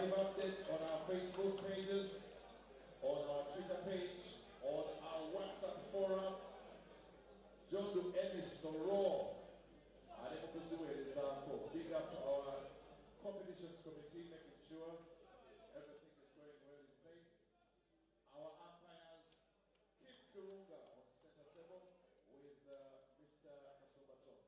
live updates on our Facebook pages, on our Twitter page, on our WhatsApp forum. John do any sorrow. I didn't pursue it. Big up to our competitions committee, making sure everything is going well in place. Our umpires, Kim Kurunga on center table with Mr. Kasobato.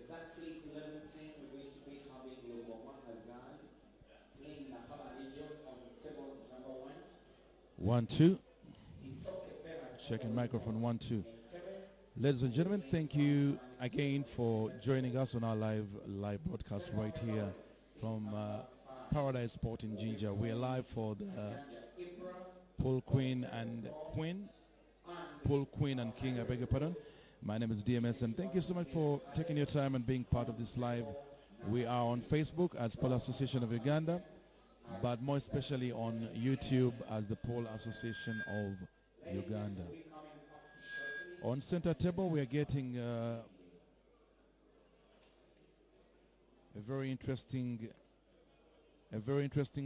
Exactly 11:10, we're going to be having the Obama Hazard playing Nakaba Angel on table number 1. 1-2. Checking microphone 1-2. Ladies and gentlemen, thank you again for joining us on our live broadcast right here from Paradise Sport in Jinja. We are live for the Pool Queen and King, I beg your pardon. My name is DMS, and thank you so much for taking your time and being part of this live. We are on Facebook as Pole Association of Uganda, but more especially on YouTube as the Pole Association of Uganda. On center table, we are getting a very interesting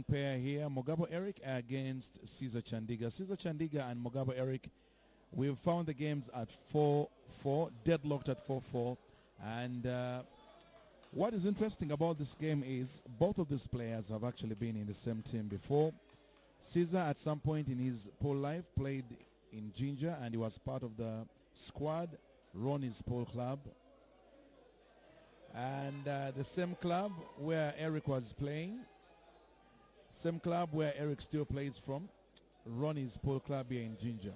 pair here. Mugabo Eric against Caesar Chandiga. Caesar Chandiga and Mugabo Eric, we've found the games at 4-4, deadlocked at 4-4. And what is interesting about this game is both of these players have actually been in the same team before. Caesar at some point in his pole life played in Jinja, and he was part of the squad, Ronnie's pole club. And the same club where Eric was playing, same club where Eric still plays from, Ronnie's pole club here in Jinja.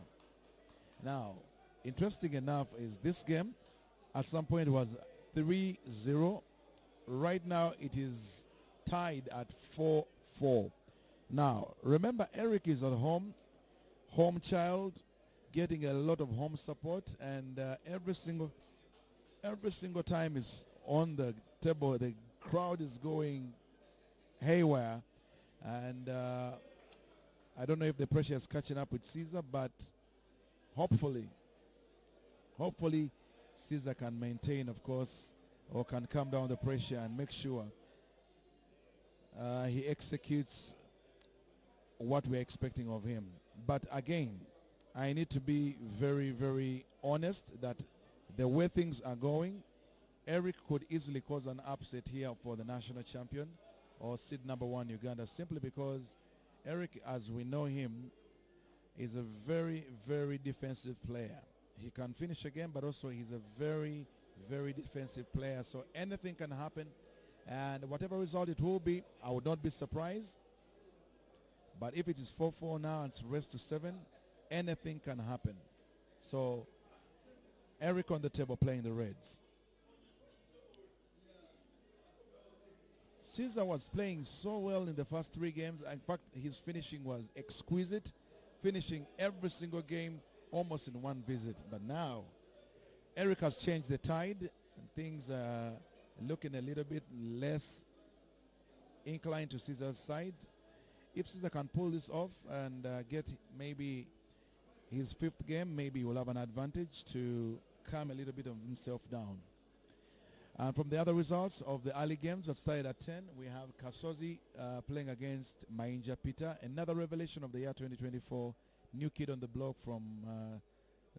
Now, interesting enough is this game at some point was 3-0. Right now it is tied at 4-4. Now, remember Eric is at home child, getting a lot of home support, and every single time is on the table, the crowd is going haywire, and I don't know if the pressure is catching up with Caesar, but hopefully Caesar can maintain, of course, or can calm down the pressure and make sure he executes what we're expecting of him. But again, I need to be very, very honest that the way things are going, Eric could easily cause an upset here for the national champion or seed number 1 Uganda, simply because Eric, as we know him, is a very, very defensive player. He can finish a game, but also he's a very, very defensive player. So anything can happen, and whatever result it will be, I would not be surprised. But if it is 4-4 now, it's rest to 7, anything can happen. So Eric on the table playing the Reds. Caesar was playing so well in the first 3 games. In fact, his finishing was exquisite, finishing every single game almost in one visit. But now Eric has changed the tide, and things are looking a little bit less inclined to Caesar's side. If Caesar can pull this off and get maybe his 5th game, maybe he will have an advantage to calm a little bit of himself down. And from the other results of the early games that started at 10, we have Kasozi playing against Jinja Peter, another revelation of the year 2024, new kid on the block from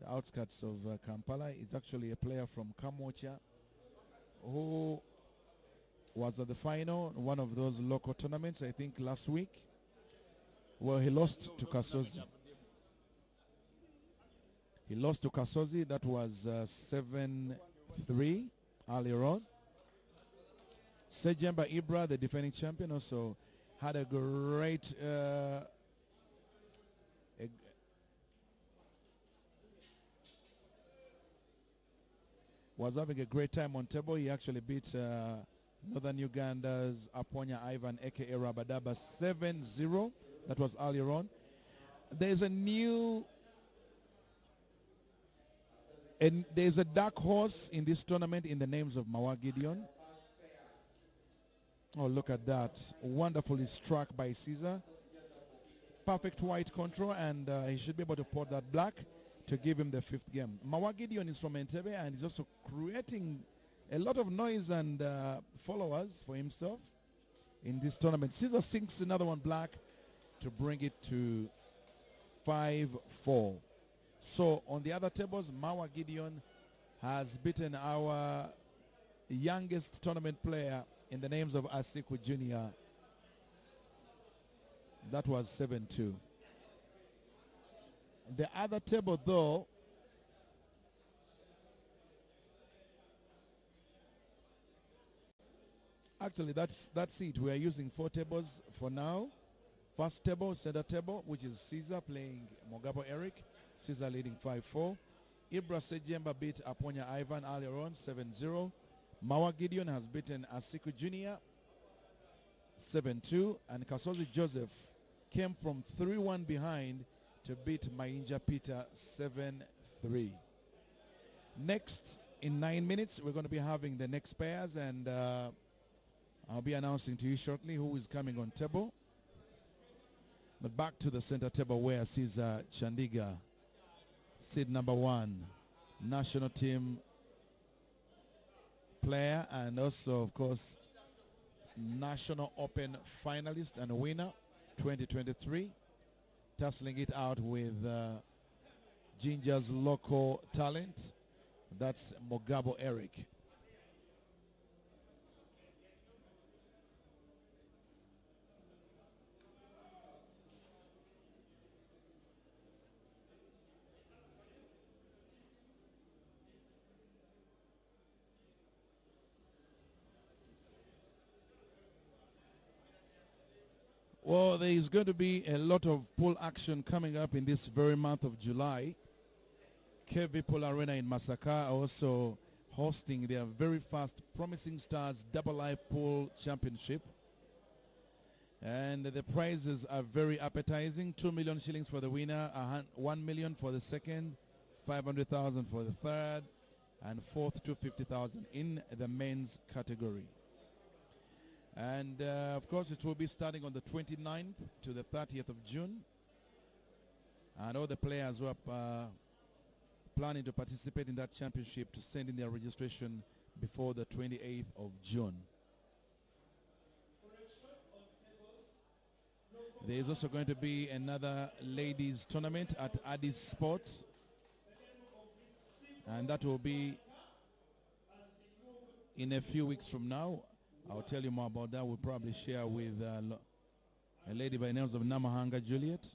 the outskirts of Kampala. He's actually a player from Kamocha who was at the final, one of those local tournaments, I think last week. Well, he lost to Kasozi. He lost to Kasozi. That was 7-3 earlier on. Sejemba Ibra, the defending champion, also had a great was having a great time on table. He actually beat Northern Uganda's Aponya Ivan aka Rabadaba 7-0. That was earlier on. There's a new and there's a dark horse in this tournament in the names of Mawa Gideon. Oh, look at that. Wonderfully struck by Caesar. Perfect white control, and he should be able to port that black to give him the 5th game. Mawa Gideon is from Entebbe, and he's also creating a lot of noise and followers for himself in this tournament. Caesar sinks another one black to bring it to 5-4. So on the other tables, Mawa Gideon has beaten our youngest tournament player in the names of Asiku Jr. That was 7-2. The other table, though, actually that's it. We are using 4 tables for now. First table, center table, which is Caesar playing Mugabo Eric. Caesar leading 5-4. Ibra Sejemba beat Aponya Ivan earlier on 7-0. Mawa Gideon has beaten Asiku Jr. 7-2. And Kasozi Joseph came from 3-1 behind to beat Jinja Peter 7-3. Next, in 9 minutes, we're going to be having the next pairs, and I'll be announcing to you shortly who is coming on table. But back to the center table where Caesar Chandiga, seed number 1, national team player, and also, of course, National Open finalist and winner 2023, tussling it out with Jinja's local talent. That's Mugabo Eric. Well, there is going to be a lot of pool action coming up in this very month of July. KV Pool Arena in Masaka also hosting their very first Promising Stars Double Life Pool Championship. And the prizes are very appetizing. 2 million shillings for the winner, 1 million for the second, 500,000 for the third, and fourth 250,000 in the men's category. And of course it will be starting on the 29th to the 30th of June. And all the players who are planning to participate in that championship to send in their registration before the 28th of June. There is also going to be another ladies tournament at Addis Sports, and that will be in a few weeks from now. I'll tell you more about that. We'll probably share with a lady by the name of Namahanga Juliet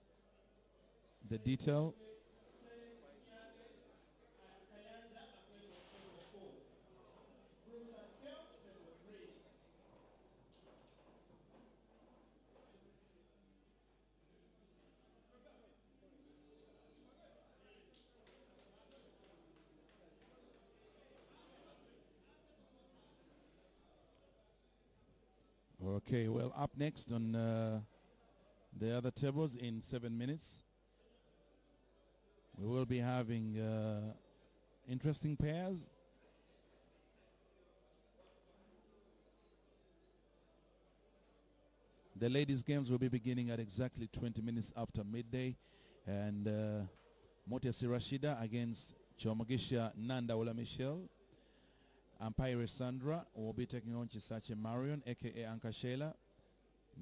the detail. Okay, well, up next on the other tables in 7 minutes, we will be having interesting pairs. The ladies' games will be beginning at exactly 20 minutes after midday. And Motesi Rashida against Chomogisha Nanda Ola Michelle. Ampire Sandra will be taking on Chisache Marion, a.k.a. Anka Sheila.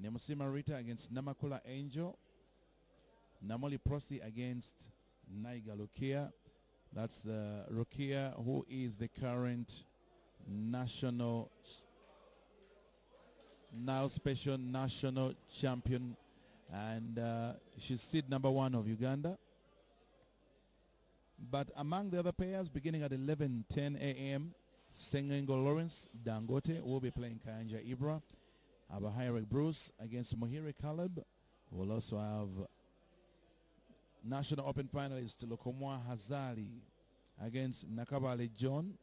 Nemusima Rita against Namakula Angel. Namoli Prosi against Naiga Lukia. That's the Rukia, who is the current national, now special national champion. And she's seed number 1 of Uganda. But among the other players, beginning at 11:10 a.m., Sengengo Lawrence Dangote will be playing Kayanja Ibra. Abahirek Bruce against Mohire Caleb. We'll also have National Open finalist Lokomwa Hazali against Nakabale John,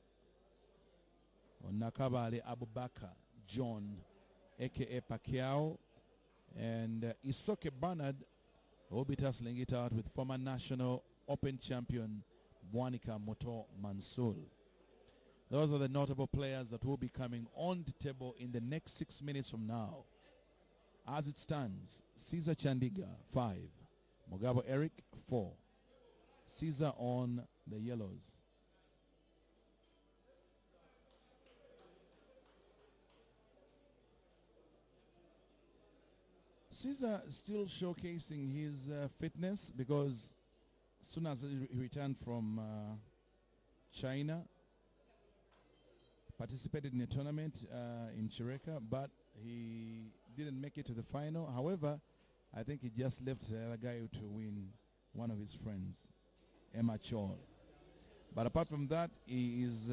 or Nakabale Abubakar John, a.k.a. Pacquiao. And Isoke Bernard will be tussling it out with former National Open champion Bwanika Moto Mansour. Those are the notable players that will be coming on the table in the next 6 minutes from now. As it stands, Caesar Chandiga 5, Mugabo Eric 4. Caesar on the yellows. Caesar still showcasing his fitness, because as soon as he returned from China, participated in a tournament in Chireka, but he didn't make it to the final. However, I think he just left the other guy to win, one of his friends, Emma Chol. But apart from that, he is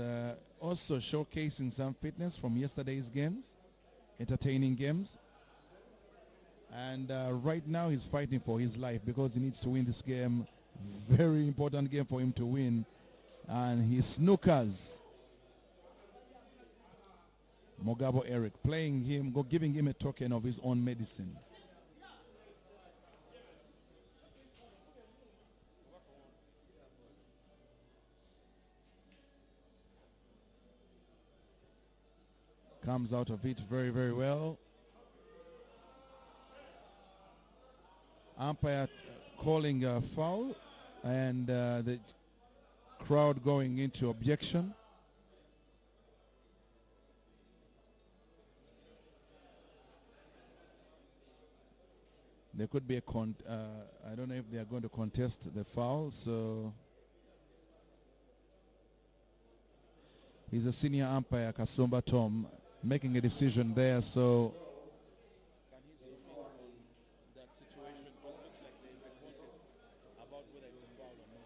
also showcasing some fitness from yesterday's games, entertaining games. And right now he's fighting for his life, because he needs to win this game. Very important game for him to win. And he snookers Mugabo Eric, playing him, giving him a token of his own medicine. Comes out of it very, very well. Umpire calling a foul, and the crowd going into objection. There could be a I don't know if they are going to contest the foul, so he's a senior umpire, Kasumba Tom, making a decision there. So that situation looks like there is a contest about whether it's a foul or not.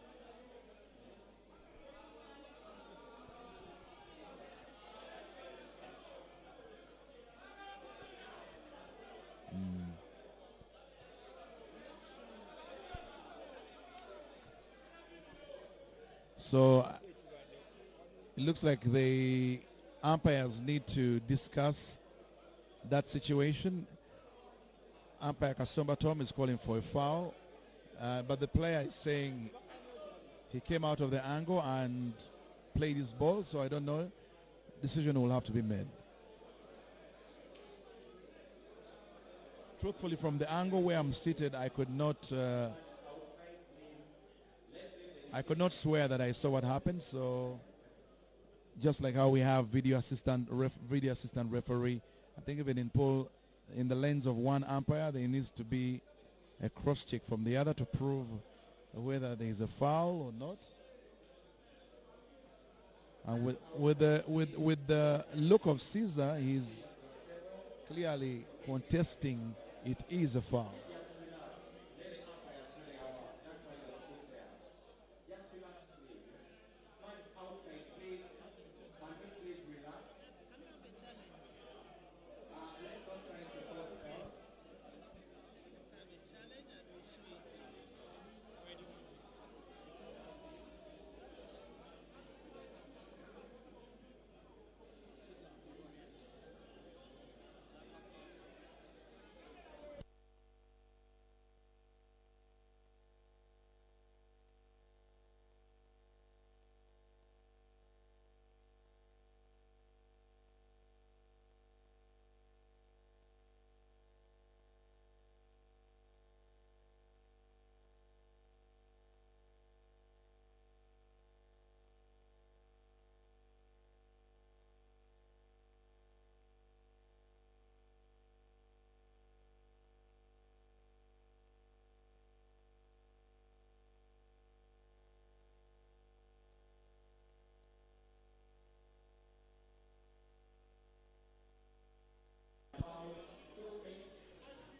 So it looks like the umpires need to discuss that situation. Umpire Kasumba Tom is calling for a foul, but the player is saying he came out of the angle and played his ball, so I don't know. Decision will have to be made. Truthfully, from the angle where I'm seated, I could not swear that I saw what happened. So just like how we have video assistant referee, I think even in the lens of one umpire, there needs to be a cross check from the other to prove whether there is a foul or not. And with the look of Caesar, he's clearly contesting it is a foul.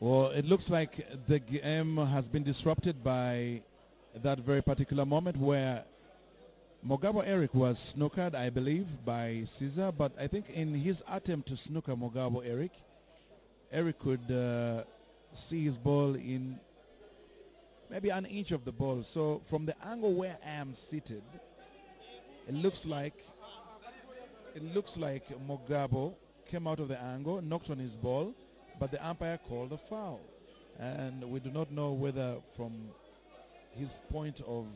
Well, it looks like the game has been disrupted by that very particular moment where Mugabo Eric was snookered, I believe, by Caesar. But I think in his attempt to snooker Mugabo Eric, Eric could see his ball in maybe an inch of the ball. So from the angle where I am seated, it looks like Mugabo came out of the angle, knocked on his ball, but the umpire called a foul. And we do not know whether from his point of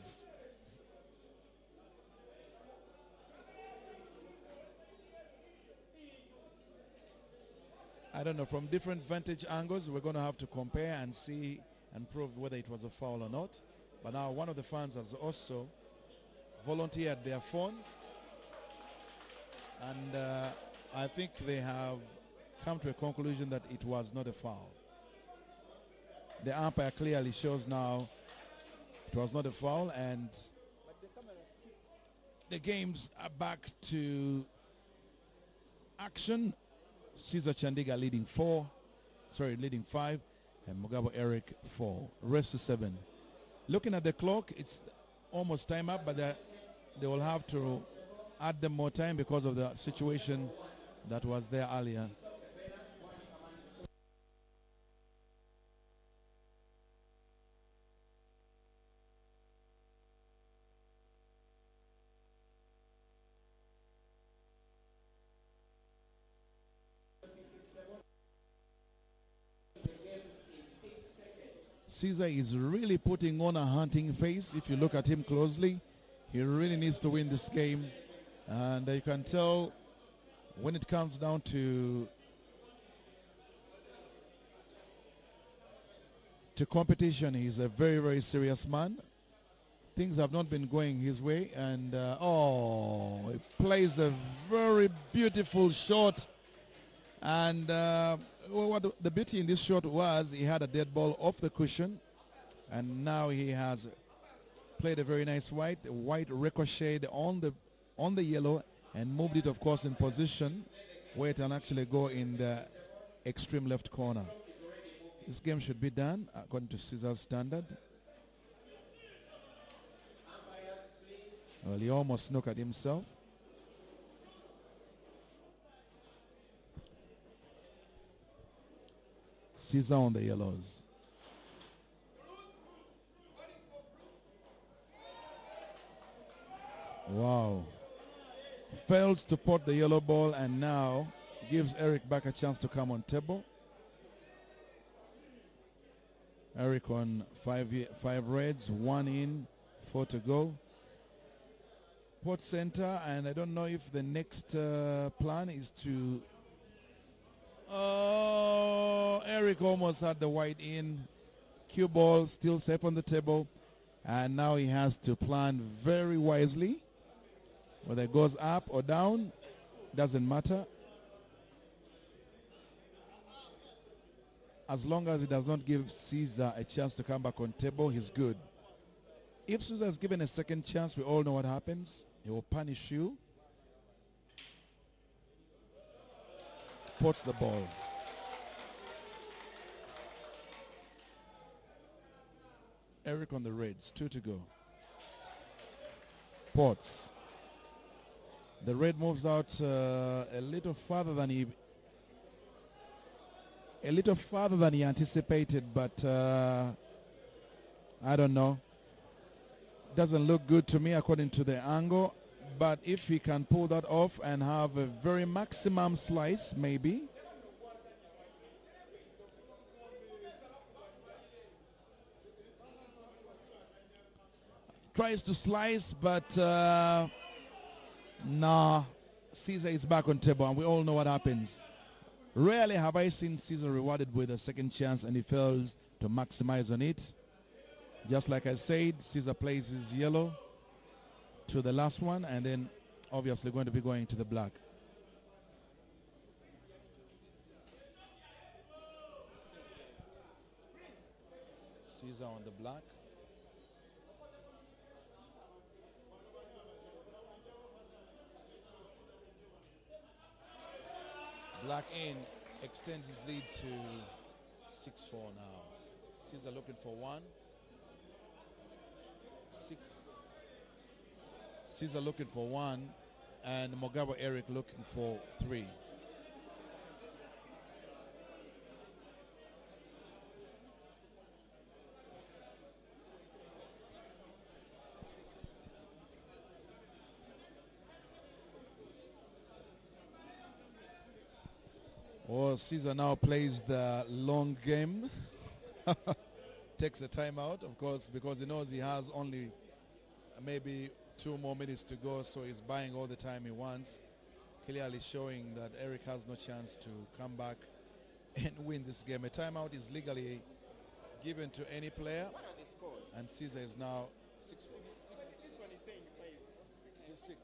I don't know, from different vantage angles, we're going to have to compare and see and prove whether it was a foul or not. But now one of the fans has also volunteered their phone, and I think they have come to a conclusion that it was not a foul. The umpire clearly shows now it was not a foul, and the games are back to action. Caesar Chandiga leading 5, and Mugabo Eric 4. Rest to 7. Looking at the clock, it's almost time up, but they will have to add them more time because of the situation that was there earlier. Caesar is really putting on a hunting face. If you look at him closely, he really needs to win this game. And you can tell when it comes down to competition, he's a very, very serious man. Things have not been going his way. And, he plays a very beautiful shot. And what the beauty in this shot was he had a dead ball off the cushion, and now he has played a very nice white. The white ricocheted on the yellow and moved it, of course, in position where it can actually go in the extreme left corner. This game should be done according to Caesar's standard. Well, he almost snookered himself. Caesar on the yellows. Wow. Fails to pot the yellow ball and now gives Eric back a chance to come on table. Eric on five reds, 1 in, 4 to go. Pot center, and I don't know if the next plan is to... Oh, Eric almost had the white in. Cue ball still safe on the table. And now he has to plan very wisely. Whether it goes up or down, doesn't matter. As long as it does not give Caesar a chance to come back on table, he's good. If Caesar is given a second chance, we all know what happens. He will punish you. Puts the ball. Eric on the reds, 2 to go. Pots. The red moves out a little farther than he anticipated, but I don't know. Doesn't look good to me according to the angle. But if he can pull that off and have a very maximum slice, maybe. Tries to slice, but nah. Caesar is back on table, and we all know what happens. Rarely have I seen Caesar rewarded with a second chance, and he fails to maximize on it. Just like I said, Caesar plays his yellow to the last one, and then obviously going to be going to the black. Caesar on the black. Black in extends his lead to 6-4 now. Caesar looking for one. Caesar looking for one, and Mugabo Eric looking for three. Well, Caesar now plays the long game. Takes a timeout, of course, because he knows he has only maybe 2 more minutes to go, so he's buying all the time he wants, clearly showing that Eric has no chance to come back and win this game. A timeout is legally given to any player, What are the scores? and Caesar is now 6-4. This one is saying 5. Just 6.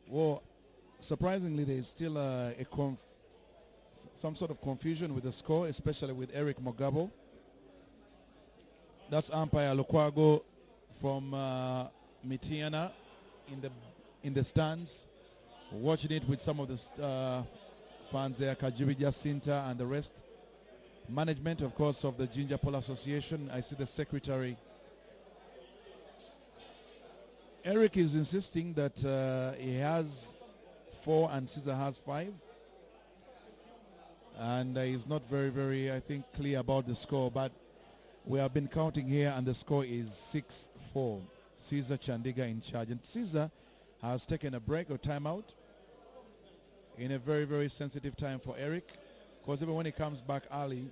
Well, surprisingly, there's still some sort of confusion with the score, especially with Eric Mugabo. That's umpire Lukwago from Mitiana in the stands, watching it with some of the fans there, Kajibi Jacinta and the rest. Management, of course, of the Jinja Pole Association. I see the secretary. Eric is insisting that he has 4 and Caesar has 5. And he's not very, I think, clear about the score. But we have been counting here, and the score is 6-4. Caesar Chandiga in charge. And Caesar has taken a break or timeout in a very sensitive time for Eric. Because even when he comes back early,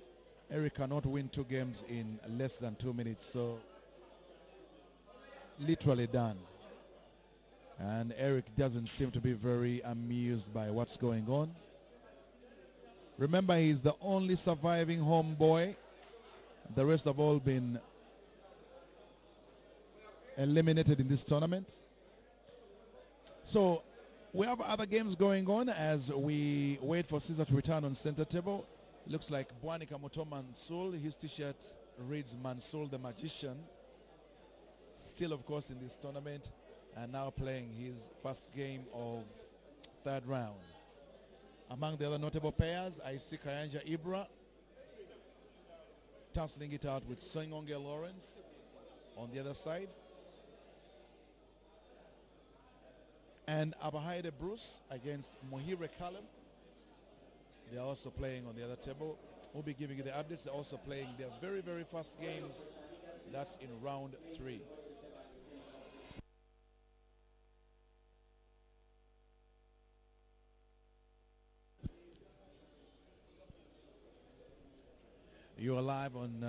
Eric cannot win 2 games in less than 2 minutes. So, literally done. And Eric doesn't seem to be very amused by what's going on. Remember, he's the only surviving homeboy. The rest have all been eliminated in this tournament. So we have other games going on as we wait for Caesar to return on center table. Looks like Bwani Kamoto Mansul, his t-shirt reads Mansul the Magician. Still, of course, in this tournament, and now playing his first game of 3rd round. Among the other notable pairs, I see Kayanja Ibra tussling it out with Soingonge Lawrence on the other side. And Abahaide Bruce against Mohire Callum. They are also playing on the other table. We'll be giving you the updates. They're also playing their very first games. That's in round 3. You are live on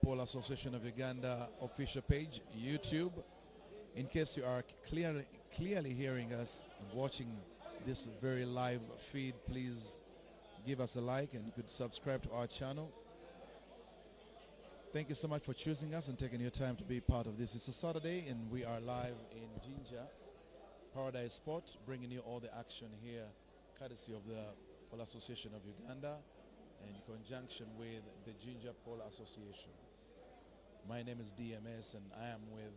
Pole Association of Uganda official page, YouTube. In case you are clearly hearing us and watching this very live feed, please give us a like, and you could subscribe to our channel. Thank you so much for choosing us and taking your time to be part of this. It's a Saturday and we are live in Jinja, Paradise Sport, bringing you all the action here, courtesy of the Pole Association of Uganda, in conjunction with the Jinja Pole Association. My name is DMS and I am with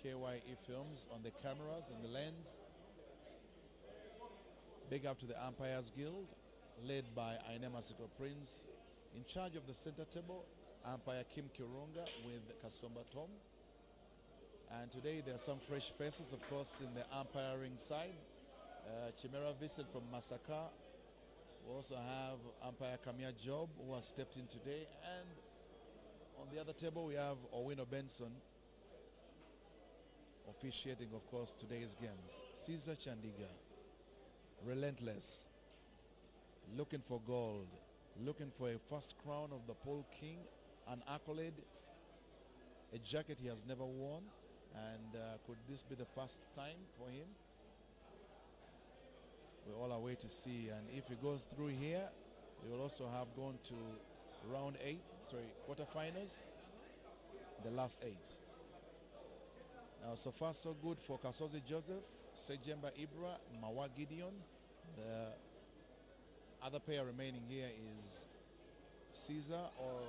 KYE Films on the cameras and the lens. Big up to the Umpires Guild, led by Ainema Siko Prince. In charge of the center table, umpire Kim Kirunga with Kasomba Tom. And today there are some fresh faces, of course, in the umpiring side. Chimera Vincent from Masaka. We also have umpire Kamia Job, who has stepped in today. And on the other table we have Owino Benson officiating, of course, today's games. Caesar Chandiga, relentless, looking for gold, looking for a first crown of the Pole King, an accolade, a jacket he has never worn, and could this be the first time for him? We all are waiting to see, and if he goes through here, we will also have gone to quarterfinals, the last 8. Now So far so good for Kasozi Joseph, Sejemba Ibra, Mawa Gideon. The other pair remaining here is Caesar or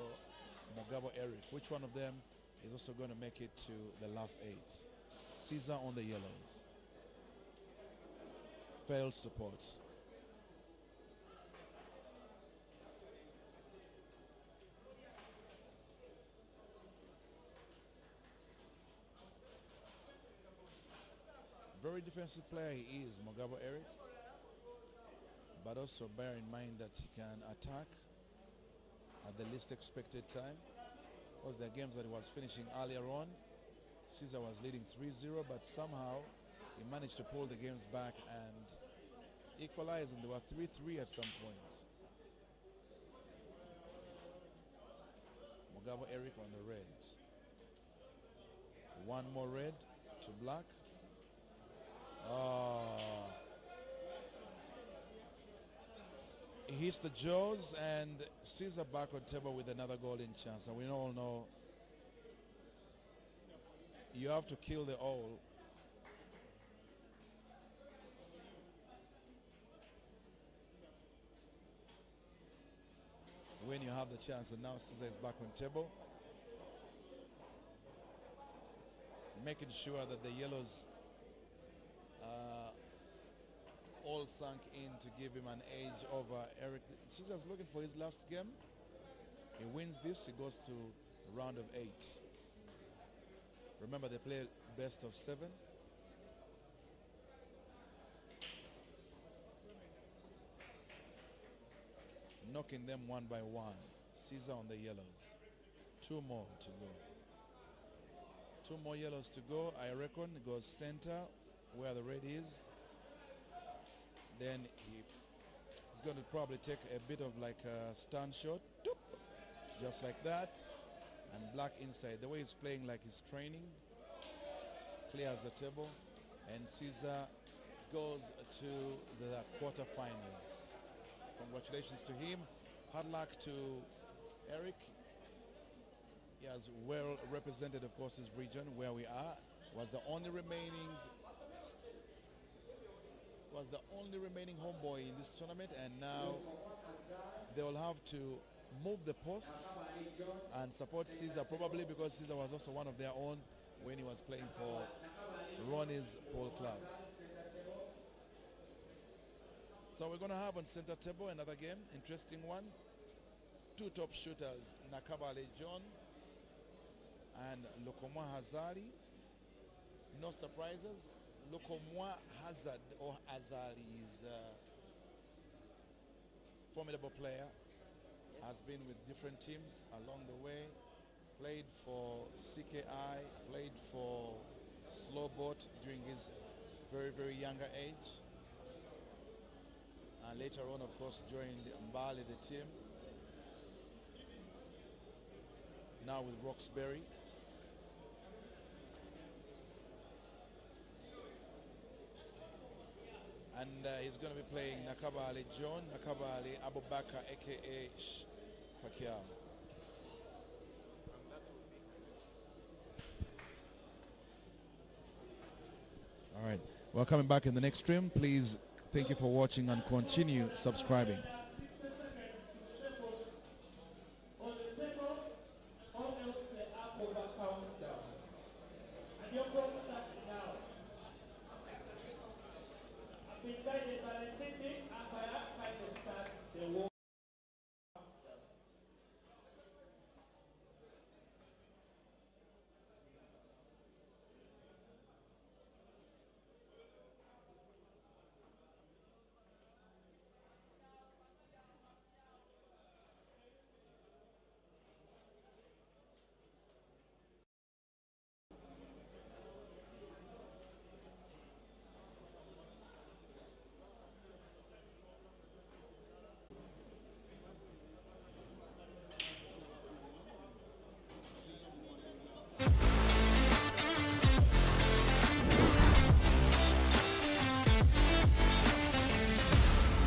Mugabo Eric. Which one of them is also going to make it to the last 8? Caesar on the yellows. Failed support. Very defensive player he is, Mugabo Eric. But also bear in mind that he can attack at the least expected time. Because the games that he was finishing earlier on, Caesar was leading 3-0, but somehow he managed to pull the games back and equalize, and they were 3-3 at some point. Mugabo Eric on the red. One more red to black. He hits the jaws, and Caesar back on table with another golden chance. And we all know you have to kill the owl when you have the chance. And now Caesar is back on table, making sure that the yellows all sunk in to give him an edge over Eric. Caesar's looking for his last game. He wins this, he goes to round of 8. Remember, they play best of 7. Knocking them one by one. Caesar on the yellows. 2 more to go. 2 more yellows to go. I reckon it goes center where the red is. Then he's going to probably take a bit of like a stun shot. Doop, just like that. And black inside. The way he's playing like he's training. Clears the table. And Caesar goes to the quarterfinals. Congratulations to him. Hard luck to Eric. He has well represented, of course, his region where we are. Was the only remaining homeboy in this tournament, and now they will have to move the posts and support Caesar, probably because Caesar was also one of their own when he was playing for Ronnie's Pole Club. So we're going to have on center table another game, interesting one. 2 top shooters, Nakabale John and Lokomwa Hazari. No surprises. Lokomwa Hazard or Hazari is a formidable player. Has been with different teams along the way. Played for CKI, played for Scoreboard during his very, very younger age. And later on, of course, joined Mbali, the team. Now with Roxbury. And he's going to be playing Nakabali John, Nakabali Abubakar, a.k.a. Pacquiao. All right. Well, coming back in the next stream, please, thank you for watching and continue subscribing. On the table, all else the apple back counts down. And your